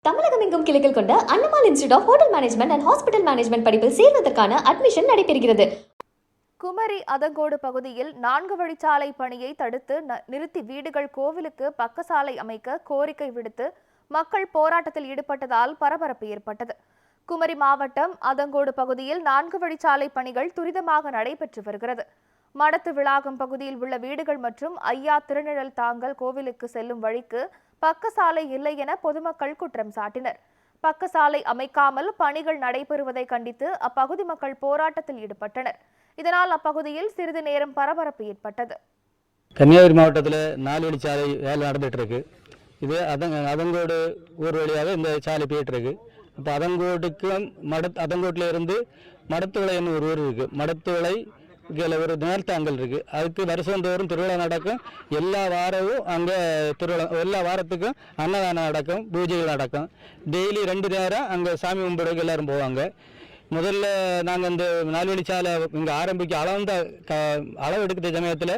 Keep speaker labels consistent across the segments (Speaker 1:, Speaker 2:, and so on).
Speaker 1: தமிழகம் எங்கும் கிளைகள் கொண்ட அண்ணமால் institute of hotel management and hospital management படிப்பில் சேர்வதற்கான அட்மிஷன் நடைபெறுகிறது.
Speaker 2: குமரி அதங்கோடு பகுதியில் 4 வழிச்சாலை பணியை தடுத்து நிறுத்தி வீடுகள் கோவிலுக்கு பக்கசாலை அமைக்க கோரிக்கை விடுத்து மக்கள் போராட்டத்தில் ஈடுபட்டதால் பரபரப்பு ஏற்பட்டது. குமரி மாவட்டம் அதங்கோடு பகுதியில் 4 வழிச்சாலை பணிகள் துரிதமாக நடைபெற்று வருகிறது. மடத்து விளாகம் பகுதியில் உள்ள வீடுகள் மற்றும் ஐயா திருநிழல் தாங்கல் கோவிலுக்கு செல்லும் வழிக்கு பக்கசாலை இல்லை என பொதுமக்கள் குற்றம் சாட்டினர். பக்கசாலை அமைக்காமல் பணிகள் நடைபெறுவதை கண்டித்து அப்பகுதி மக்கள் போராட்டத்தில் ஈடுபட்டனர். இதனால் அப்பகுதியில் சிறிது நேரம் பரபரப்பு ஏற்பட்டது.
Speaker 3: கன்னியாகுமரி மாவட்டத்தில் 4 வழிச்சாலை வேலை நடந்துட்டு இருக்கு. இது அதங்கோடு ஊர் வழியாக இந்த சாலை போயிட்டு இருக்கு. இப்போ அதங்கோட்டுக்கு அதங்கோட்டில் இருந்து மடத்துவிளைன்னு ஒரு ஊர் இருக்கு. மடத்துவிளை இதில் ஒரு நேர்த்தாங்கல் இருக்குது. அதுக்கு வருஷந்தோறும் திருவிழா நடக்கும். எல்லா வாரமும் அங்கே திருவிழா, எல்லா வாரத்துக்கும் அன்னதானம் நடக்கும், பூஜைகள் நடக்கும். டெய்லி 2 நேரம் அங்கே சாமி கும்பிடுறதுக்கு எல்லோரும் போவாங்க. முதல்ல நாங்கள் இந்த 4 வழிச்சாலை இங்கே ஆரம்பிக்க அளவு எடுக்கிற சமயத்தில்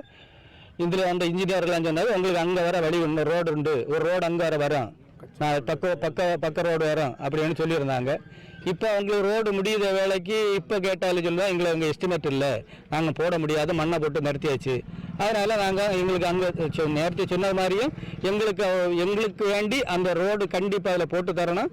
Speaker 3: இதில் அந்த இன்ஜினியர்லாம் சொன்னாங்க, உங்களுக்கு அங்கே வர வழி ஒன்று ரோடு உண்டு, ஒரு ரோடு அங்கே வரும், பக்க ரோடு வரும் அப்படின்னு சொல்லியிருந்தாங்க. இப்போ அவங்களுக்கு ரோடு முடியுத வேலைக்கு இப்போ கேட்டாலும் சொல்லுவோம், எங்களுக்கு அங்கே எஸ்டிமேட் இல்லை, நாங்கள் போட முடியாது, மண்ணை போட்டு நிறுத்தியாச்சு. அதனால் நாங்கள் எங்களுக்கு அங்கே நேரத்தை சொன்ன மாதிரியும் எங்களுக்கு வேண்டி அந்த ரோடு கண்டிப்பாக அதில் போட்டு தரணும்.